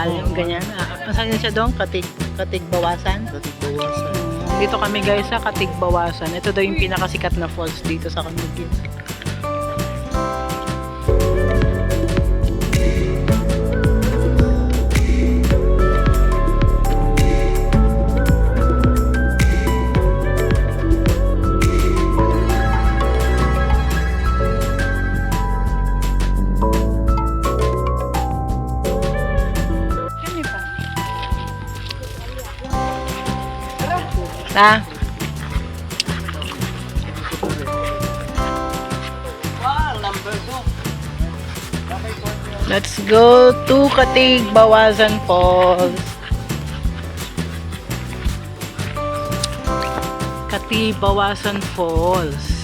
malalim, ganyan. Saan siya doon? Katigbawasan? Katigbawasan. Dito kami guys sa Katigbawasan. Ito daw yung pinakasikat na falls dito sa Camiguin. Na? Let's go to Katigbawasan Falls. Katigbawasan Falls.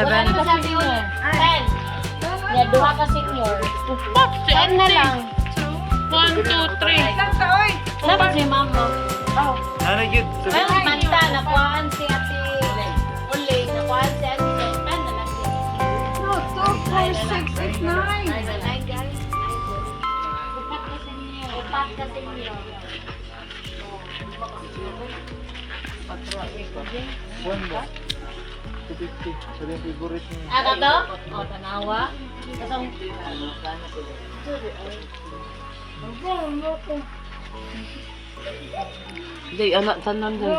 Ano ba sabi mo? 10. Ya, duha ka senior. 10 na lang. 1, 2, 3. Dapat si mama. Oh. Ano yun? Ay, manta, nakuhaan si ate Uling. Nakuhaan si ate Sultan na lang siya. No, 2, 4, 6, 8, 9. 9 guys. Upat ka senior. Upat ka senior. Buwan ba? 250. Sabi yung favorite niya. Aga to? O, tanawa. Kasang... Hindi, anak, tanan din.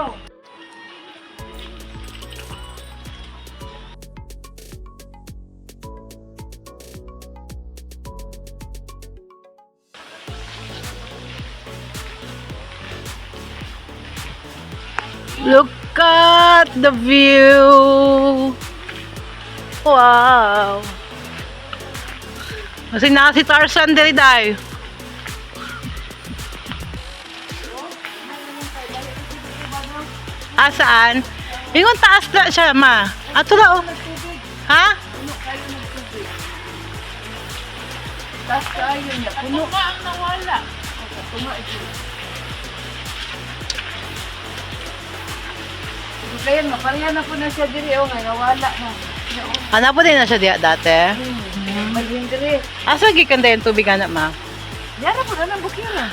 Look at the view. Wow. Kasi na si Tarzan diri day. Saan? Ingon taas na siya, ma. Ato na, oh. Ha? Tapos kayo niya, puno ka ang nawala. Kaya mapareha na po na siya diri, o nga, nawala na. Ano po din na siya diya dati? Maging diri. Asa gikan yung tubig anak, ma? Yara po na ng bukina na.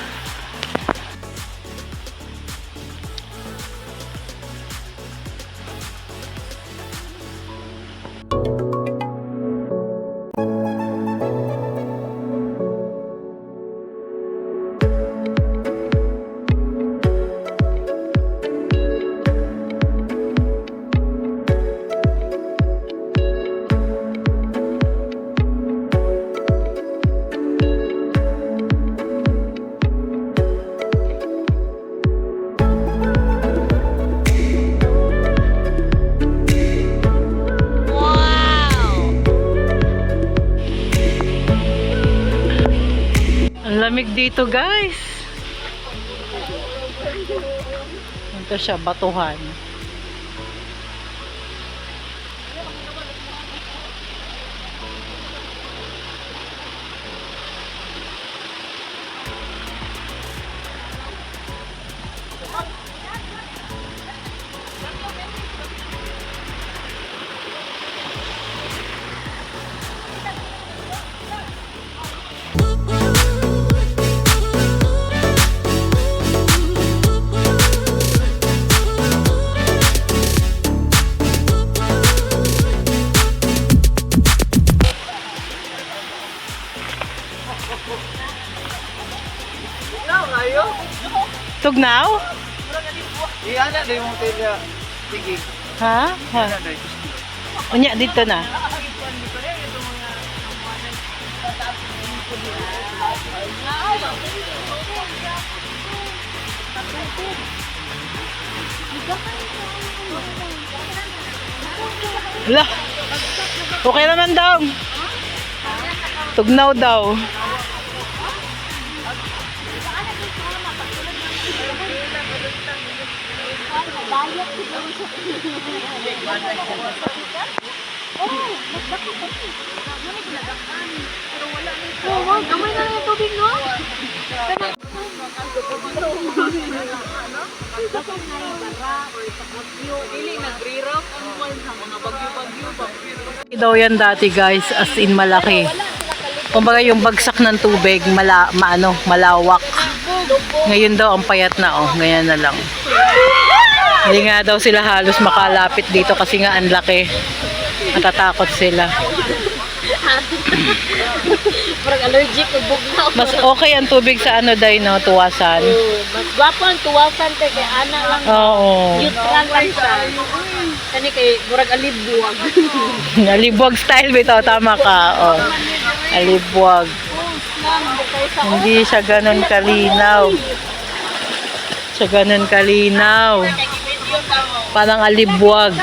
Lamig dito, guys. Ito siya, batuhan. Tugnaw? Iya na dahil yung hotel niya. Sige. Ha? Ha? Unya, dito na. Wala. Okay naman daw. Tugnaw daw. Amoy na lang yung tubig, no? Daw yan dati guys, as in malaki. Kumbaga yung bagsak ng tubig, malawak. Ngayon daw ang payat na oh, ngayon na lang. Hindi nga daw sila halos makalapit dito kasi nga ang laki. Natatakot sila. Parang allergic o bugnaw. Mas okay ang tubig sa ano day no, tuwasan. Mas gwapo ang tuwasan kay ana lang. Oo. Neutral lang siya. Kani kay murag alibwag. Alibwag style bitaw, tama ka. Oh. Alibwag. Hindi siya ganun kalinaw. Siya ganun kalinaw. Parang alibwag.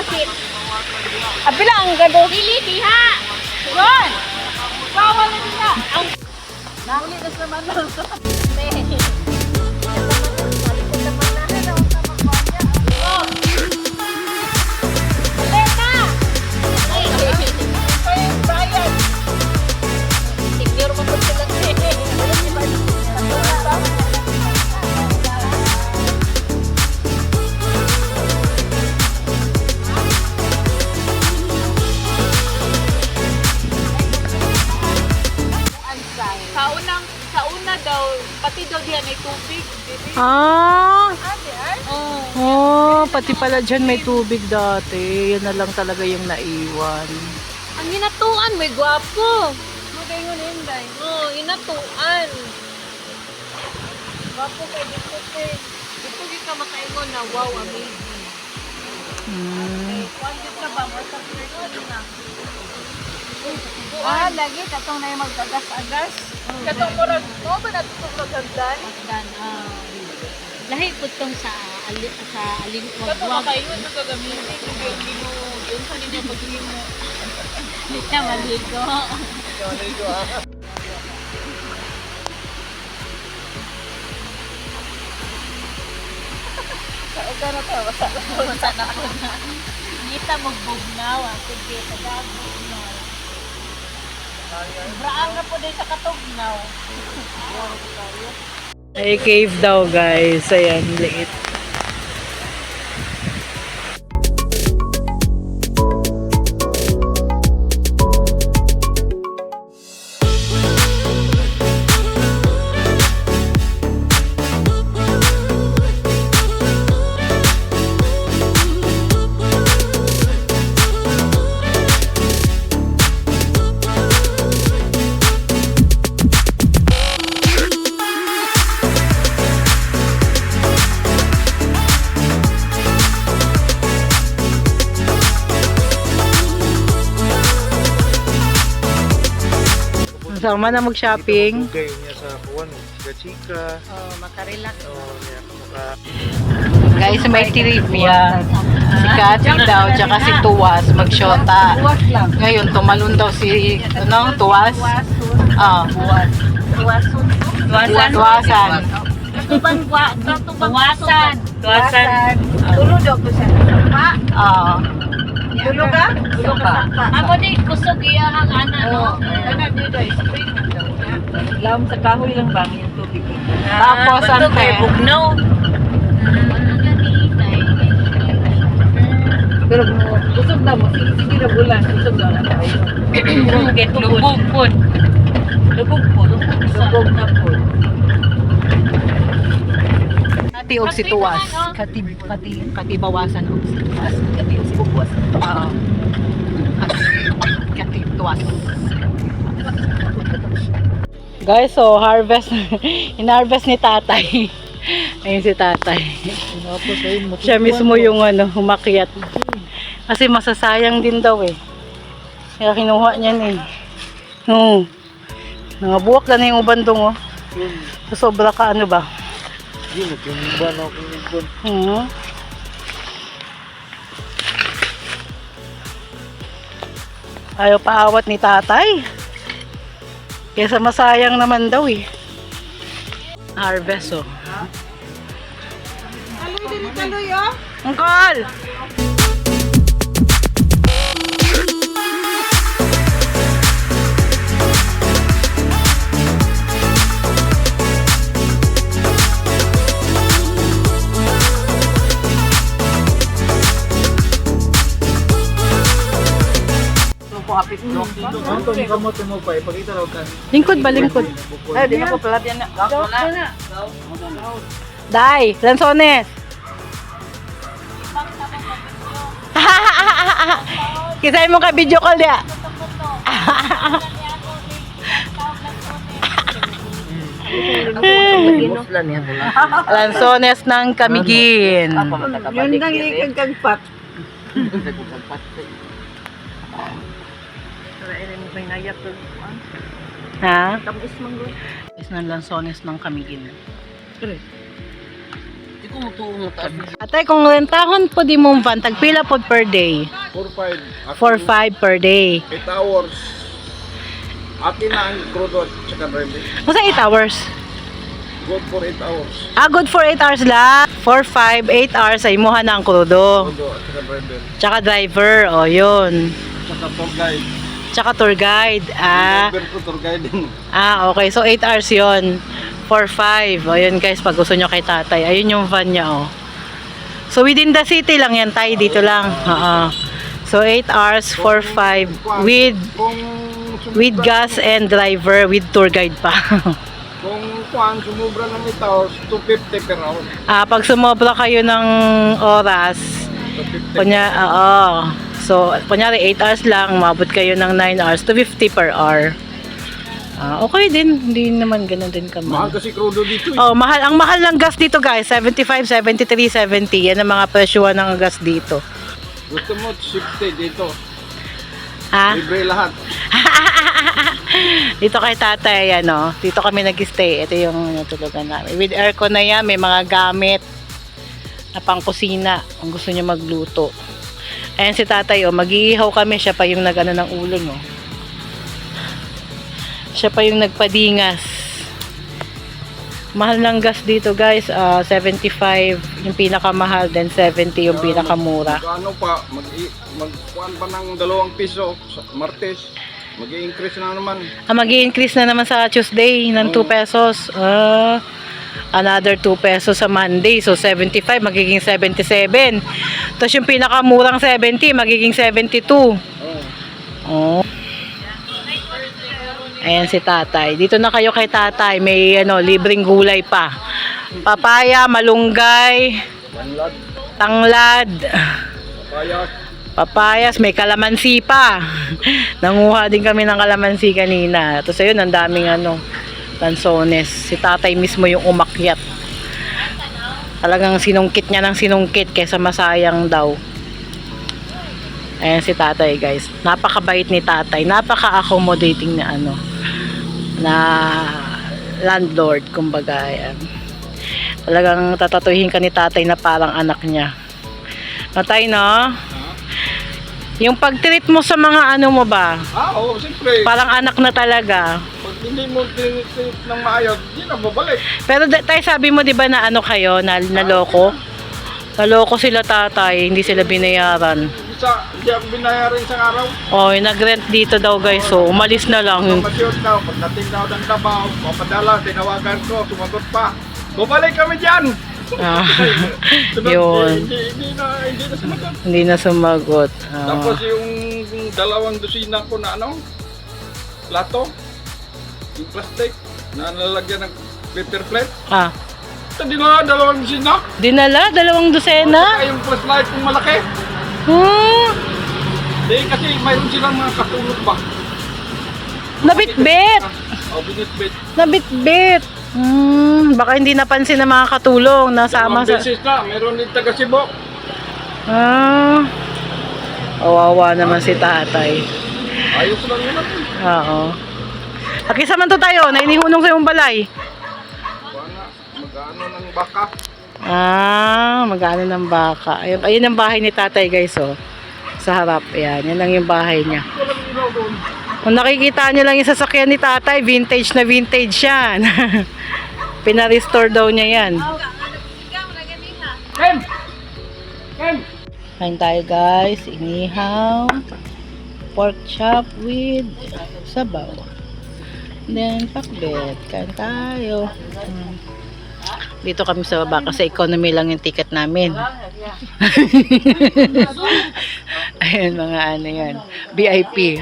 Apila ang gado. Dili diha. Ron. Bawal na diha. Ang nahuli na sa manang. Sa una daw, pati daw diyan ay tubig. Ah! Oh. Oh, pati pala dyan may tubig dati. Yan na lang talaga yung naiwan. Ang inatuan, may gwapo. Magayon Inday. Oh, inatuan. Wapo kay dito kay. Dito gi ka makaingon na wow, amazing. Kwando ka ba mo sa first na? Lagi katong na yung magkagas-agas. Katong murag mo ba natutog magagdan? Dan, lahi po tong sa alin Katong wag. makaingon sa gagamitin kung hindi mo yun sa ninyo paghimo. Hindi siya maligo. Ngita magbugnaw, kundi tagabugnaw. Braan na po din sa katugnaw. Ay, cave daw guys. Ayan, liit. Sama na mag-shopping. Dugay niya sa kuwan, chika-chika. Oh, makarelax. Niya maka Guys, may trip yan. Si Kati daw, tsaka si Tuwas, mag-shota. Ngayon, tumalon daw si, Tuwas? Tuwasan. Tuwasan. Tulo daw ko siya. Tulo ka? Tulo ka. Ako di kusog iya ang ana no. Kana dito spring na daw. Lam sa kahoy lang ba yung tubig? Tapos, ano kay bugnaw. Pero kusog na mo, sige na bulan, kusog na tayo. Lubog po. Lubog po, lubog na po. Kati og si Tuwas. Kati bawasan og si Tuwas. Kati og si Bubuas. Kati Tuwas. Guys, so harvest. In-harvest ni tatay. Ayun si tatay. Siya mismo yung humakyat. Kasi masasayang din daw eh. Kaya kinuha niyan eh. Mga buwak na yung ubandong, oh. Yun. Sobra ka, ano ba? Yun, yung ba na akong ibon. Ayaw paawat ni tatay. Kesa masayang naman daw eh. Harvest, oh. Kaloy din, kaloy, oh. Uncle! Ang kamot mo pa, ipakita raw ka. Lingkod ba, lingkod? Ay, di na ko pala yan na. Day, lansones! Kisain mo ka video call dia. Lansones ng Kamigin. Yun lang yung kagpat. Ha? Is ng lansones ng Kamigin. Atay, kung rentahon po di mong van, tagpila po per day? 4-5. 4-5 per day. 8 hours. Akin na ang crudo at saka driving. Masa 8 hours? Good for 8 hours. Ah, good for 8 hours lang. 4, 5, 8 hours ay imuha na ang krudo. Crudo at saka driver. Tsaka driver, o yun. Saka tour guide. Tsaka tour guide. Driver ko tour guide din. Okay. So, 8 hours yun. 4, 5. O yun guys, pag gusto nyo kay tatay. Ayun yung van niya, oh. So, within the city lang yan, tayo. Dito lang. So, 8 hours, 4, 5. With gas and driver, with tour guide pa. Kung kuhan, sumubra ng 8 hours, 250 per hour. Pag sumobra kayo ng oras, 250. So, kunyari 8 hours lang, umabot kayo ng 9 hours, 250 per hour. Okay din, hindi naman ganun din Mahal kamahal. kasi crudo dito. Mahal. Ang mahal ng gas dito guys, 75, 73, 70. Yan ang mga presyuhan ng gas dito. Gusto mo, safety dito. Ha? Libre lahat. Dito kay tatay, ano, dito kami nag-stay. Ito yung natulugan namin. With aircon na yan, may mga gamit na pang kusina kung gusto niya magluto. Ayan si tatay, mag-iihaw kami. Siya pa yung nag-ano ng ulo, no. Siya pa yung nagpadingas. Mahal ng gas dito guys, 75 yung pinakamahal, then 70 yung pinakamura. Ano pa, magkuhan pa ng 2 piso sa Martes. Mag-i-increase na naman. Mag-i-increase na naman sa Tuesday ng 2 pesos. Another 2 pesos sa Monday. So 75 magiging 77. Tapos yung pinakamurang 70 magiging 72. Oh. Ayan si tatay. Dito na kayo kay tatay. May libreng gulay pa. Papaya, malunggay, tanglad, papayas, may kalamansi pa. Nanguha din kami ng kalamansi kanina. Tapos ayun, ang daming lansones. Si tatay mismo yung umakyat. Talagang sinungkit niya ng sinungkit kesa masayang daw. Ayan si tatay guys. Napakabait ni tatay. Napaka-accommodating na landlord, kumbaga. Ayan. Talagang tatatuhin ka ni tatay na parang anak niya. Matay, no? Yung pag-treat mo sa mga mo ba? Oo, siyempre. Parang anak na talaga. Pag hindi mo tinit ng maayos, hindi na babalik. Pero tayo sabi mo 'di ba na kayo, na naloko? Naloko sila tatay, hindi sila binayaran. Hindi ako binayaran isang araw. Nag-rent dito daw guys, so umalis na lang. Pamasyon daw, pagdating daw ng Davao, papadala, tinawagan ko, sumagot pa. Bumalik kami dyan! Sunod, Yun. Hindi na sumagot. Hindi na sumagot. Tapos yung 2 dosina ko na plato, yung plastic, na nalalagyan ng paper plate. Ito dinala, 2 dosina. Dinala, 2 dosena? Saka yung flashlight kong malaki. Di kasi mayroon silang mga katulog ba? Nabitbit! Binitbit. Nabitbit! Baka hindi napansin ng mga katulong nasama sa... Beses na, meron din taga Cebu. Kawawa naman si tatay. Ayos lang naman. Oo. Akisa man to tayo, nainihunong sa yung balay. Bana, mag-ano ng baka. Mag-ano ng baka. Ayun ang bahay ni tatay guys, oh. Sa harap, ayan. Yan lang yung bahay niya. Kung nakikita niyo lang yung sasakyan ni tatay, vintage na vintage yan. Pina-restore daw niya yan. Ken! Ken! Kain tayo guys, inihaw. Pork chop with sabaw. Then, pakbet. Kain tayo. Dito kami sa baba kasi economy lang yung ticket namin. Ayun, mga ano yan. VIP.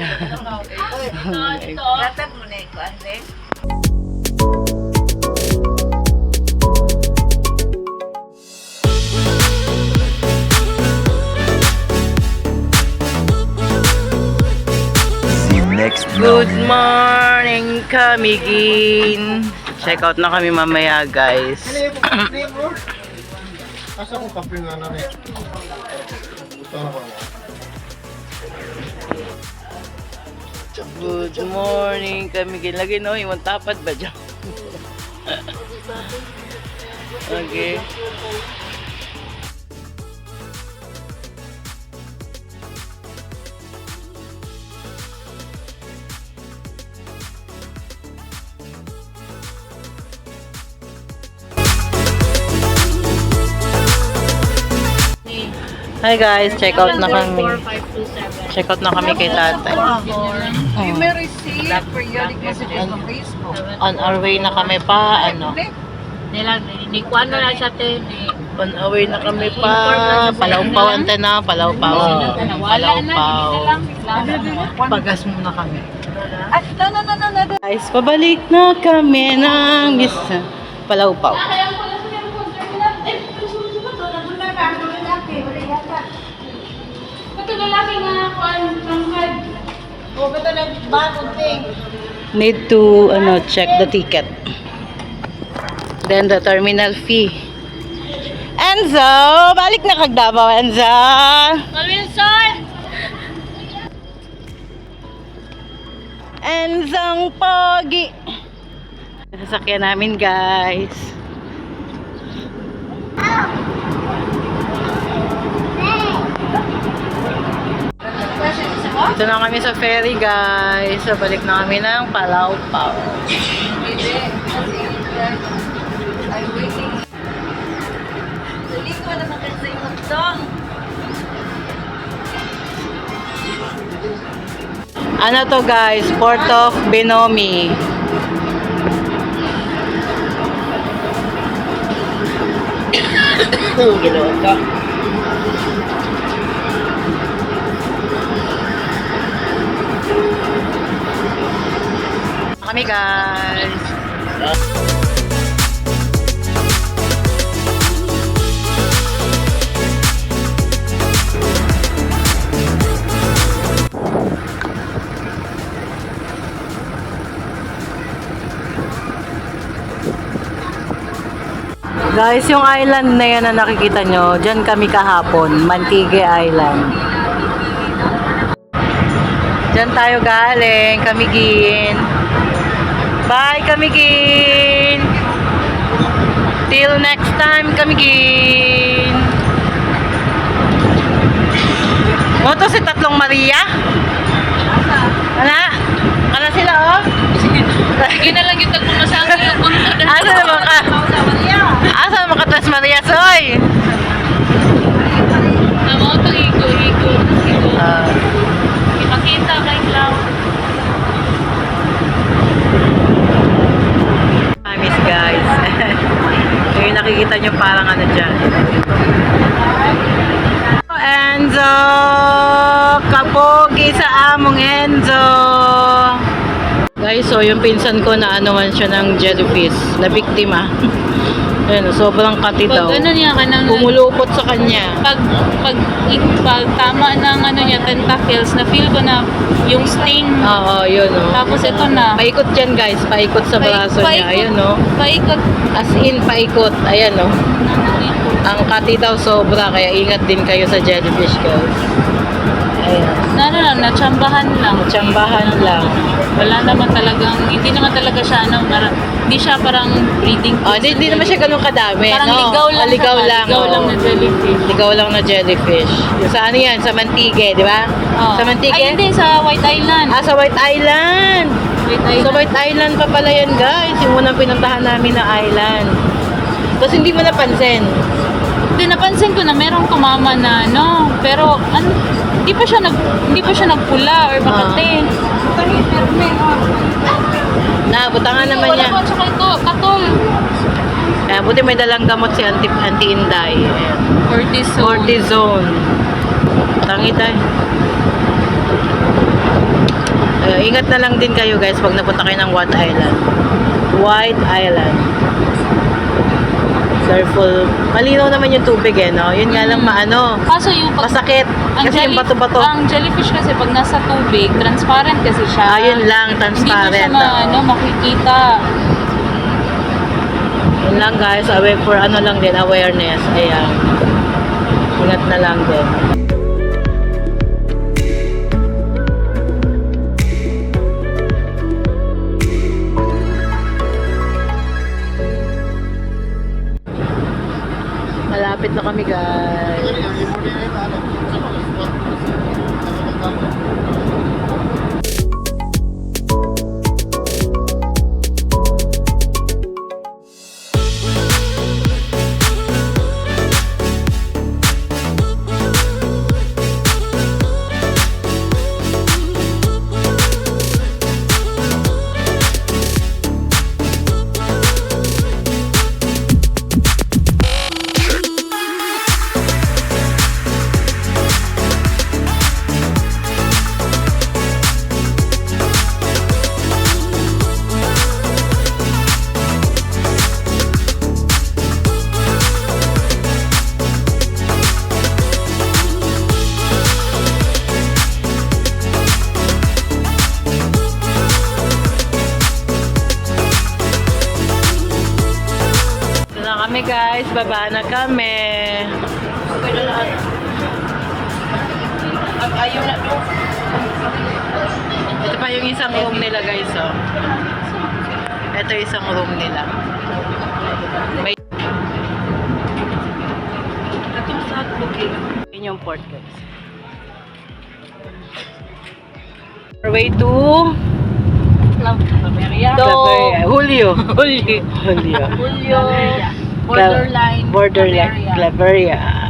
Latag mo na ito, ande. Good morning, Kamigin. Check out na kami mamaya, guys. Asa ko kape nga na rin? Good morning, Kamigin. Lagi no, yung tapad ba dyan? Okay. Hi guys, check out na kami. Check out na kami kay tatay. You may receive periodic messages on Facebook. On our way na kami pa, ano. Ni kuan na siya te ni On our way na kami pa. Palawpaw ante na, palawpaw. Palawpaw. Pagas muna kami. No. Guys, pabalik na kami ng isa. Palawpaw. Need to check the ticket. Then the terminal fee. Enzo, balik na kag Davao, Enzo. Wilson! Enzong pogi. Sasakyan namin, guys. Dito na kami sa ferry, guys. So, balik na kami ng Palawpaw. I'm waiting. Dali ko naman kasi yung magdong. Ano to, guys? Port of Binomi. Ginawa ka. Kami, guys. Guys, yung island na yan na nakikita nyo, dyan kami kahapon, Mantigue Island. Dyan tayo galing, Kamigin. Bye, Kamigin! Till next time, Kamigin! Mo to si Tatlong Maria? Ana? Ana sila, oh? Sige na lang yung tagpumasang yung punto na. Asa naman ka? Asa naman ka, Tres Maria, soy? Tama ko higo. Ipakita kay Cloud. Miss guys. Yung nakikita nyo parang ano dyan. Enzo! Kapogi sa among Enzo! Guys, so yung pinsan ko na anuman siya ng jellyfish, na biktima. Ayun, sobrang kati daw. Pag ano niya ka nang Pumulupot sa kanya. pag tama ng ano niya tentacles na feel ko na yung sting. Oo, yun o. Tapos ito na. Paikot dyan guys, paikot sa braso niya. Ayun o. Paikot. As in, paikot. Ayan o. Ang kati daw sobra, kaya ingat din kayo sa jellyfish guys. Ayan. Natsambahan lang. Tsambahan lang. Wala naman talagang, hindi naman talaga siya, hindi siya parang breeding. Oh, hindi naman siya ganun kadami, Parang no? ligaw lang. Ligaw siya, lang. Ligaw lang oh. na jellyfish. Ligaw lang na jellyfish. Yung sa ano yan? Sa Mantique, di ba? Oh. Sa Mantique? Ay, hindi, sa White Island. Ah, sa White Island. White Sa Island. White Island pa pala yan, guys. Yung unang pinuntahan namin na island. Tapos hindi mo napansin. Hindi, napansin ko na merong tumama na, pero hindi pa siya nagpula or makate. Butangan naman Wala niya. po, tsaka ito, katol. Buti may dalang gamot si Auntie Inday. Ayan. Cortisone. Cortisone. Tangi tayo. Ingat na lang din kayo guys pag napunta kayo ng White Island. White Island. Careful. Malinaw naman yung tubig no? Yun nga lang Kaso yung masakit. Kasi yung bato-bato. Ang jellyfish kasi pag nasa tubig, transparent kasi siya. Yun lang, transparent. Hindi mo siya makikita. Yun lang guys, for lang din, awareness. Ayan. Ingat na lang din. Malapit na kami guys. Kami guys, baba na kami. Ito pa yung isang room nila guys, oh. Ito yung isang room nila. May yun yung port guys. Our way to Julio. Julio. Borderline. Claveria.